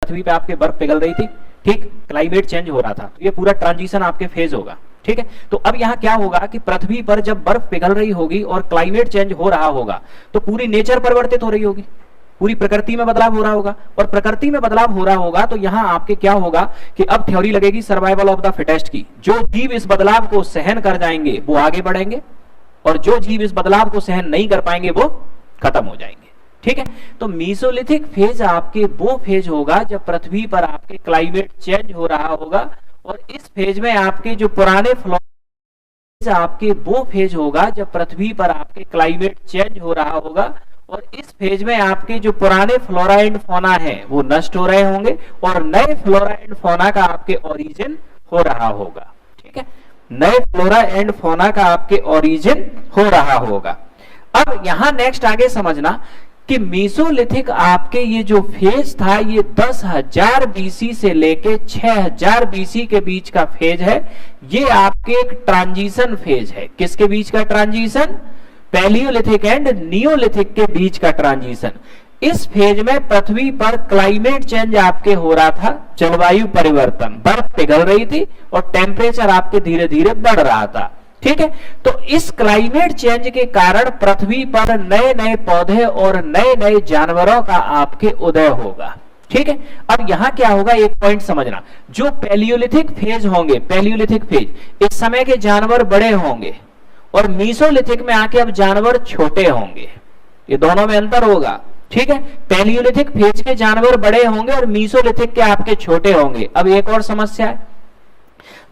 पृथ्वी पे आपके बर्फ पिघल रही थी, ठीक, क्लाइमेट चेंज हो रहा था, तो ये पूरा ट्रांजिशन आपके फेज होगा, ठीक है। तो अब यहाँ क्या होगा कि पृथ्वी पर जब बर्फ पिघल रही होगी और क्लाइमेट चेंज हो रहा होगा तो पूरी नेचर परिवर्तित हो रही होगी, पूरी प्रकृति में बदलाव हो रहा होगा, और प्रकृति में बदलाव हो रहा होगा तो यहां आपके क्या होगा कि अब थ्योरी लगेगी सर्वाइवल ऑफ द फिटेस्ट की। जो जीव इस बदलाव को सहन कर जाएंगे वो आगे बढ़ेंगे, और जो जीव इस बदलाव को सहन नहीं कर पाएंगे वो खत्म हो जाएंगे, ठीक है। तो मीसोलिथिक फेज आपके वो फेज होगा जब पृथ्वी पर आपके क्लाइमेट चेंज हो रहा होगा, और इस फेज में आपके जो पुराने फ्लोरा आपके वो फेज होगा जब पृथ्वी पर आपके क्लाइमेट चेंज हो रहा होगा, और इस फेज में आपके जो पुराने फ्लोरा एंड फौना है वो नष्ट हो रहे होंगे और नए फ्लोरा एंड फौना का आपके ओरिजिन हो रहा होगा, ठीक है। नए फ्लोरा एंड फौना का आपके ओरिजिन हो रहा होगा। अब यहां नेक्स्ट आगे समझना कि मीसोलिथिक आपके ये जो फेज था ये 10,000 बीसी से लेके 6,000 बीसी के बीच का फेज है। ये आपके एक ट्रांजिशन फेज है। किसके बीच का ट्रांजिशन? पैलियोलिथिक एंड नियोलिथिक के बीच का ट्रांजिशन। इस फेज में पृथ्वी पर क्लाइमेट चेंज आपके हो रहा था, जलवायु परिवर्तन, बर्फ पिघल रही थी और टेम्परेचर आपके धीरे धीरे बढ़ रहा था, ठीक है। तो इस क्लाइमेट चेंज के कारण पृथ्वी पर नए नए पौधे और नए नए जानवरों का आपके उदय होगा, ठीक है। अब यहां क्या होगा, एक पॉइंट समझना, जो पैलियोलिथिक फेज होंगे, पैलियोलिथिक फेज, इस समय के जानवर बड़े होंगे और मीसोलिथिक में आके अब जानवर छोटे होंगे, ये दोनों में अंतर होगा, ठीक है। पैलियोलिथिक फेज के जानवर बड़े होंगे और मीसोलिथिक के आपके छोटे होंगे। अब एक और समस्या है,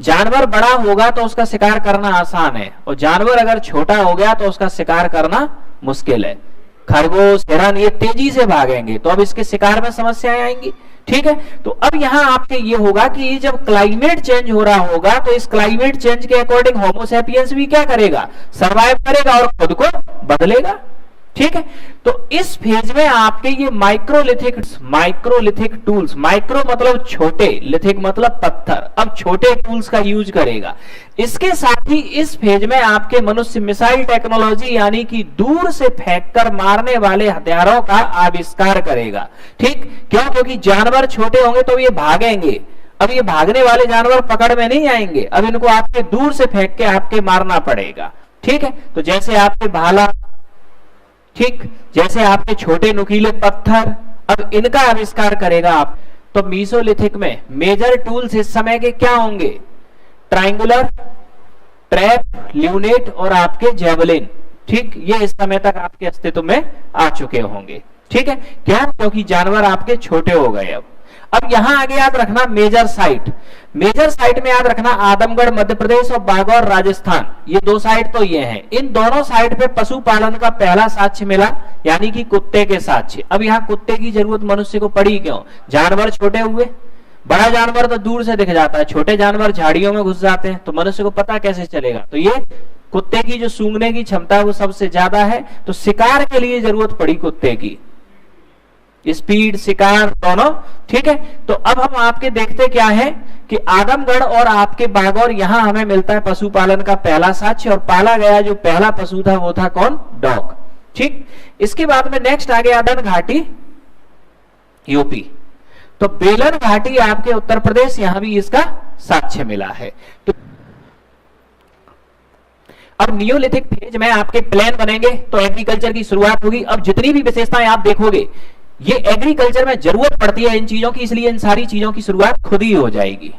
जानवर बड़ा होगा तो उसका शिकार करना आसान है, और जानवर अगर छोटा हो गया तो उसका शिकार करना मुश्किल है। खरगोश, हिरन ये तेजी से भागेंगे, तो अब इसके शिकार में समस्याएं आएंगी, ठीक है। तो अब यहां आपके ये होगा कि जब क्लाइमेट चेंज हो रहा होगा तो इस क्लाइमेट चेंज के अकॉर्डिंग होमो सैपियंस भी क्या करेगा, सरवाइव करेगा और खुद को बदलेगा, ठीक है। तो इस फेज में आपके ये माइक्रोलिथिक टूल्स, माइक्रो मतलब छोटे, लिथिक मतलब पत्थर, अब छोटे टूल्स का यूज करेगा। इसके साथ ही इस फेज में आपके मनुष्य मिसाइल टेक्नोलॉजी यानी कि दूर से फेंककर मारने वाले हथियारों का आविष्कार करेगा, ठीक। क्यों? क्योंकि जानवर छोटे होंगे तो ये भागेंगे, अब ये भागने वाले जानवर पकड़ में नहीं आएंगे, अब इनको आपके दूर से फेंक के आपके मारना पड़ेगा, ठीक है। तो जैसे आपके भाला, ठीक, जैसे आपके छोटे नुकीले पत्थर, अब इनका आविष्कार करेगा आप। तो मीसोलिथिक में मेजर टूल्स इस समय के क्या होंगे, ट्रायंगुलर, ट्रैप, ल्यूनेट और आपके जेवलिन, ठीक, ये इस समय तक आपके अस्तित्व में आ चुके होंगे, ठीक है। क्यों? क्योंकि जानवर आपके छोटे हो गए। अब यहां आगे याद रखना मेजर साइट, मेजर साइट में याद रखना आदमगढ़ मध्य प्रदेश और बागौर राजस्थान, ये दो साइट तो ये हैं। इन दोनों साइट पे पशुपालन का पहला साक्ष्य मिला, यानी कि कुत्ते के साक्ष्य। अब यहाँ कुत्ते की जरूरत मनुष्य को पड़ी क्यों? जानवर छोटे हुए, बड़ा जानवर तो दूर से दिख जाता है, छोटे जानवर झाड़ियों में घुस जाते हैं, तो मनुष्य को पता कैसे चलेगा? तो ये कुत्ते की जो सूंघने की क्षमता है वो सबसे ज्यादा है, तो शिकार के लिए जरूरत पड़ी कुत्ते की, स्पीड, शिकार दोनों, ठीक है। तो अब हम आपके देखते क्या है कि आदमगढ़ और आपके बागौर, यहां हमें मिलता है पशुपालन का पहला साक्ष्य, और पाला गया जो पहला पशु था वो था कौन? डॉग, ठीक। इसके बाद में नेक्स्ट आ गया बेलन घाटी, यूपी। तो बेलन घाटी आपके उत्तर प्रदेश, यहां भी इसका साक्ष्य मिला है। तो अब नियोलिथिक फेज में आपके प्लेन बनेंगे तो एग्रीकल्चर की शुरुआत होगी। अब जितनी भी विशेषताएं आप देखोगे ये एग्रीकल्चर में जरूरत पड़ती है इन चीजों की, इसलिए इन सारी चीजों की शुरुआत खुद ही हो जाएगी।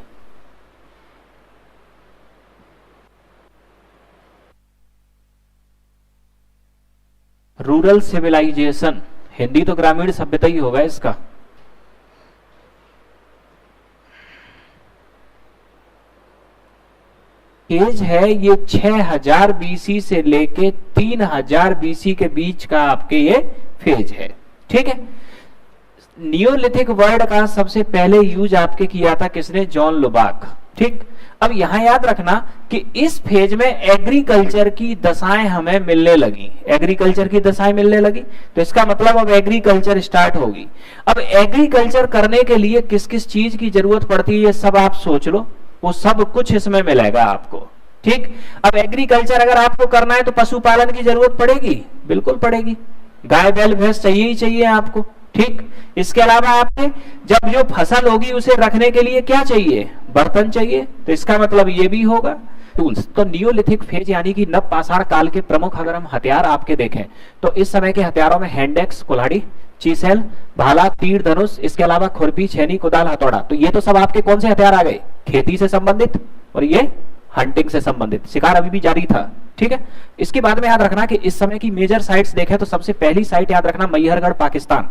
रूरल सिविलाइजेशन, हिंदी तो ग्रामीण सभ्यता ही होगा इसका। फेज है ये 6000 बीसी से लेके 3000 बीसी के बीच का आपके ये फेज है, ठीक है। नियोलिथिक वर्ड का सबसे पहले यूज आपके किया था किसने? जॉन लुबाक, ठीक। अब यहां याद रखना कि इस फेज में एग्रीकल्चर की दशाएं हमें मिलने लगी, एग्रीकल्चर की दशाएं मिलने लगी, तो इसका मतलब अब एग्रीकल्चर स्टार्ट होगी। अब एग्रीकल्चर करने के लिए किस किस चीज की जरूरत पड़ती है ये सब आप सोच लो, वो सब कुछ इसमें मिलेगा आपको, ठीक। अब एग्रीकल्चर अगर आपको करना है तो पशुपालन की जरूरत पड़ेगी, बिल्कुल पड़ेगी, गाय बैल भैंस चाहिए ही चाहिए आपको, ठीक। इसके अलावा आपके जब जो फसल होगी उसे रखने के लिए क्या चाहिए, बर्तन चाहिए, तो इसका मतलब ये भी होगा टूल्स। तो नियोलिथिक फेज यानी कि नवपाषाण काल के प्रमुख अगर हम हथियार आपके देखें तो इस समय के हथियारों में हैंड एक्स, कुल्हाड़ी, चीसेल, भाला, तीर धनुष, इसके अलावा खुरपी, छेनी, कुदाल, हथौड़ा। तो ये तो सब आपके कौन से हथियार आ गए, खेती से संबंधित, और ये हंटिंग से संबंधित, शिकार अभी भी जारी था। ठीक है। इसके बाद में याद रखना कि इस समय की मेजर साइट्स देखें तो सबसे पहली साइट याद रखना मैहरगढ़, पाकिस्तान।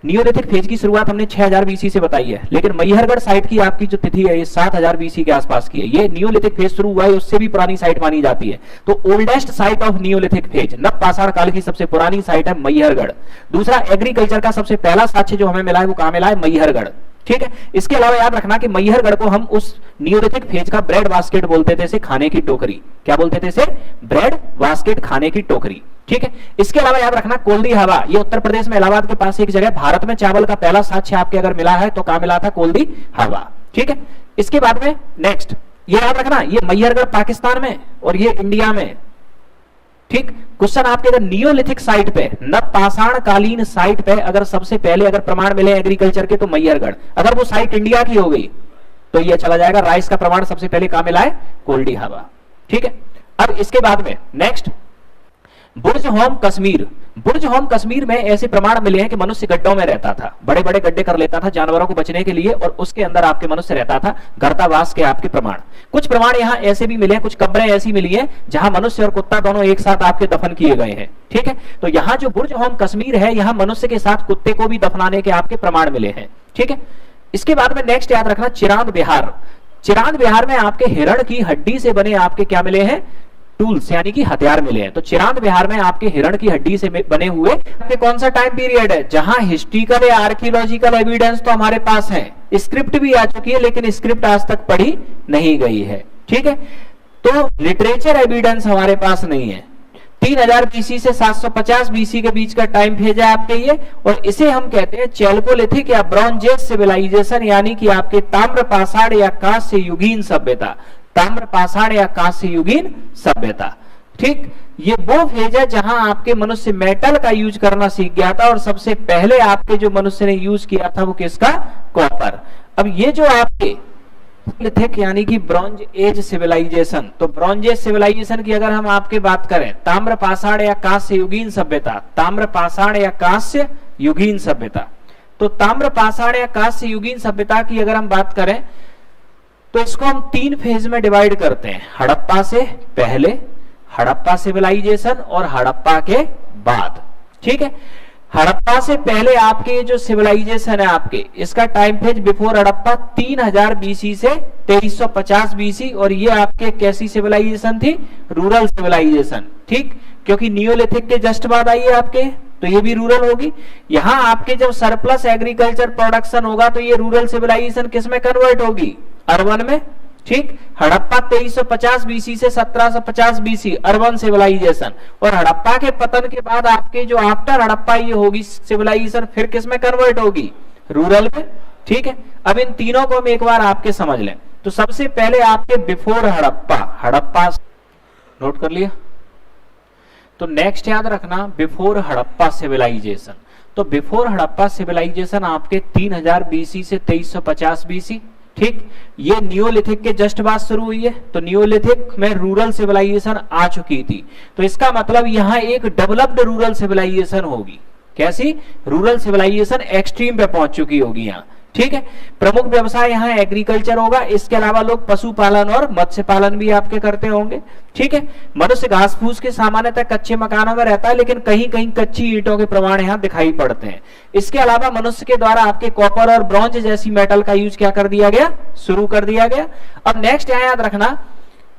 नियोलिथिक फेज की शुरुआत हमने 6000 बीसी से बताई है, लेकिन मैहरगढ़ साइट की आपकी जो तिथि है ये 7000 बीसी के आसपास की है। ये नियोलिथिक फेज शुरू हुआ है, उससे भी पुरानी साइट मानी जाती है। तो oldest site of Neolithic phase, नवपाषाण काल की सबसे पुरानी साइट है मैहरगढ़। दूसरा, एग्रीकल्चर का सबसे पहला साक्ष्य जो हमें मिला है वो कहां मिला है, मैहरगढ़। ठीक है। इसके अलावा याद रखना कि मैहरगढ़ को हम उस नियोलिथिक फेज का ब्रेड बास्केट बोलते थे, इसे खाने की टोकरी। क्या बोलते थे इसे, ब्रेड बास्केट, खाने की टोकरी। ठीक है। इसके अलावा याद रखना कोल्दी हवा, ये उत्तर प्रदेश में इलाहाबाद के पास एक जगह, भारत में चावल का पहला साक्ष्य आपके अगर मिला है तो कहां मिला था, कोल्दी हवा। ठीक है। इसके बाद में नेक्स्ट ये याद रखना, ये मैहरगढ़ पाकिस्तान में और ये इंडिया में। ठीक। क्वेश्चन आपके अगर नियोलिथिक साइट पे, नवपाषाण कालीन साइट पे अगर सबसे पहले अगर प्रमाण मिले एग्रीकल्चर के तो मैहरगढ़, अगर वो साइट इंडिया की हो गई तो ये चला जाएगा राइस का प्रमाण सबसे पहले कहां मिला है, कोल्डी हवा। ठीक है। अब इसके बाद में नेक्स्ट बुर्ज होम कश्मीर। बुर्ज होम कश्मीर में ऐसे प्रमाण मिले हैं कि मनुष्य गड्ढों में रहता था, बड़े बड़े गड्ढे कर लेता था जानवरों को बचने के लिए, और उसके अंदर आपके मनुष्य रहता था, गर्तावास के आपके प्रमाण। कुछ प्रमाण यहाँ ऐसे भी मिले हैं, कुछ कब्रें ऐसी मिली हैं जहां मनुष्य और कुत्ता दोनों एक साथ आपके दफन किए गए हैं। ठीक है। तो यहाँ जो बुर्ज होम कश्मीर है, यहाँ मनुष्य के साथ कुत्ते को भी दफनाने के आपके प्रमाण मिले हैं। ठीक है। इसके बाद में नेक्स्ट याद रखना चिरांद बिहार। चिरांद बिहार में आपके हिरण की हड्डी से बने आपके क्या मिले हैं, टूल्स यानी कि हथियार मिले हैं। तो चिरांद बिहार में आपके हिरण की हड्डी से बने हुए आपके कौन सा टाइम पीरियड है, जहां हिस्ट्रिकल या आर्कियोलॉजिकल एविडेंस तो हमारे पास है, स्क्रिप्ट भी आ चुकी है, लेकिन स्क्रिप्ट आज तक पढ़ी नहीं गई है। ठीक है। तो लिटरेचर एविडेंस हमारे पास नहीं है। 3000 बीसी से 750 बीसी के बीच का टाइम फेज है आपके ये, और इसे हम कहते हैं चैल्कोलिथिक या ब्रॉन्ज एज सिविलाइजेशन, यानी कि आपके ताम्रपाषाण या कांस्य युगीन सभ्यता, ताम्रपाषाण या कांस्य युगीन सभ्यता। ठीक। ये वो फेज है जहां आपके मनुष्य मेटल का यूज करना सीख गया था, और सबसे पहले आपके जो मनुष्य ने यूज किया था वो किसका, कॉपर। अब ये जो आपके लिथिक यानी कि ब्रॉन्ज एज सिविलाइजेशन, तो ब्रॉन्ज एज सिविलाइजेशन की अगर हम आपके बात करें, ताम्रपाषाण या कांस्य युगीन सभ्यता, ताम्रपाषाण या कांस्य युगीन सभ्यता। तो ताम्रपाषाण या कांस्य युगीन सभ्यता की अगर हम बात करें तो इसको हम 3 फेज में डिवाइड करते हैं, हड़प्पा से पहले, हड़प्पा सिविलाइजेशन और हड़प्पा के बाद। ठीक है। हड़प्पा से पहले आपके जो सिविलाइजेशन है आपके, इसका time phase before Harappa 3000 BC से 2350 बीसी, और ये आपके कैसी सिविलाइजेशन थी, रूरल सिविलाइजेशन। ठीक। क्योंकि नियोलिथिक के जस्ट बाद आई है आपके, तो ये भी रूरल होगी। यहां आपके जब सरप्लस एग्रीकल्चर प्रोडक्शन होगा तो ये रूरल सिविलाइजेशन किस में कन्वर्ट होगी, अर्बन में। ठीक। हड़प्पा 2350 बीसी से 1750 बीसी अर्बन सिविलाइजेशन, और हड़प्पा के पतन के बाद आपके जो आफ्टर हड़प्पा ये होगी सिविलाइजेशन, फिर किस में कन्वर्ट होगी, रूरल में। ठीक है। अब इन तीनों को हम एक बार आपके समझ लें। तो सबसे पहले आपके बिफोर हड़प्पा, हड़प्पा नोट कर लिया। तो नेक्स्ट याद रखना बिफोर हड़प्पा सिविलाइजेशन। तो बिफोर हड़प्पा सिविलाइजेशन आपके 3000 बीसी से 2350 बीसी। ठीक। ये नियोलिथिक के जस्ट बाद शुरू हुई है, तो नियोलिथिक में रूरल सिविलाइजेशन आ चुकी थी, तो इसका मतलब यहां एक डेवलप्ड रूरल सिविलाइजेशन होगी। कैसी, रूरल सिविलाइजेशन एक्सट्रीम पे पहुंच चुकी होगी यहाँ। ठीक है। प्रमुख व्यवसाय यहाँ एग्रीकल्चर होगा, इसके अलावा लोग पशुपालन और मत्स्य पालन भी आपके करते होंगे। ठीक है। मनुष्य घास फूस के सामान्यतः कच्चे मकानों में रहता है, लेकिन कहीं कहीं कच्ची ईंटों के प्रमाण यहाँ दिखाई पड़ते हैं। इसके अलावा मनुष्य के द्वारा आपके कॉपर और ब्रॉन्ज जैसी मेटल का यूज क्या कर दिया गया, शुरू कर दिया गया। अब नेक्स्ट यहाँ याद रखना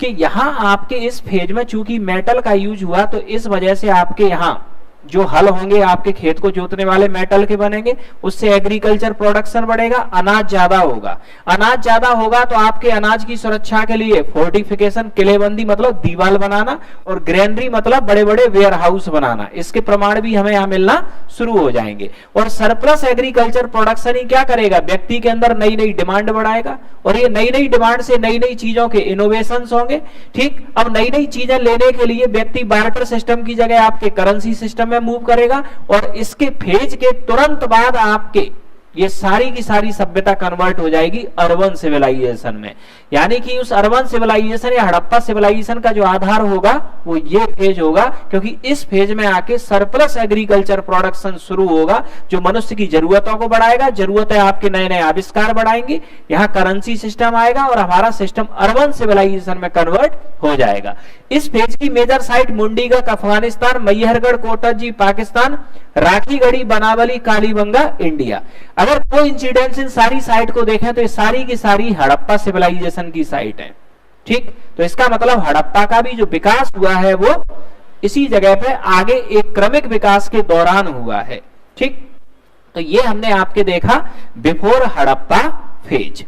कि यहाँ आपके इस फेज में चूंकि मेटल का यूज हुआ, तो इस वजह से आपके यहाँ जो हल होंगे आपके खेत को जोतने वाले मेटल के बनेंगे, उससे एग्रीकल्चर प्रोडक्शन बढ़ेगा, अनाज ज्यादा होगा। अनाज ज्यादा होगा तो आपके अनाज की सुरक्षा के लिए फोर्टिफिकेशन, किलेबंदी मतलब दीवार बनाना, और ग्रेनरी मतलब बड़े बड़े वेयर हाउस बनाना, इसके प्रमाण भी हमें यहाँ मिलना शुरू हो जाएंगे। और सरप्लस एग्रीकल्चर प्रोडक्शन ही क्या करेगा, व्यक्ति के अंदर नई नई डिमांड बढ़ाएगा, और ये नई नई डिमांड से नई नई चीजों के इनोवेशन होंगे। ठीक। अब नई नई चीजें लेने के लिए व्यक्ति बार्टर सिस्टम की जगह आपके करेंसी सिस्टम में मूव करेगा और इसके फेज के तुरंत बाद आपके ये सारी की सारी सभ्यता कन्वर्ट हो जाएगी अर्बन सिविलाइजेशन में। यानी कि उस अर्बन सिविलाइजेशन या हड़प्पा सिविलाइजेशन का जो आधार होगा वो ये फेज होगा, क्योंकि इस फेज में आके सरप्लस एग्रीकल्चर प्रोडक्शन शुरू होगा जो मनुष्य की जरूरतों को बढ़ाएगा, जरूरतें आपके नए नए आविष्कार बढ़ाएंगे, यहाँ करेंसी सिस्टम आएगा और हमारा सिस्टम अर्बन सिविलाइजेशन में कन्वर्ट हो जाएगा। इस फेज की major site Mundigarh Afghanistan, Mehrgarh Kotdiji Pakistan, Rakhigarhi Banawali Kalibanga India. अगर कोई इंसिडेंस इन सारी साइट को देखें तो ये सारी की सारी हड़प्पा सिविलाइजेशन की साइट है। ठीक, तो इसका मतलब हड़प्पा का भी जो विकास हुआ है वो इसी जगह पे आगे एक क्रमिक विकास के दौरान हुआ है। ठीक, तो ये हमने आपके देखा बिफोर हड़प्पा फेज।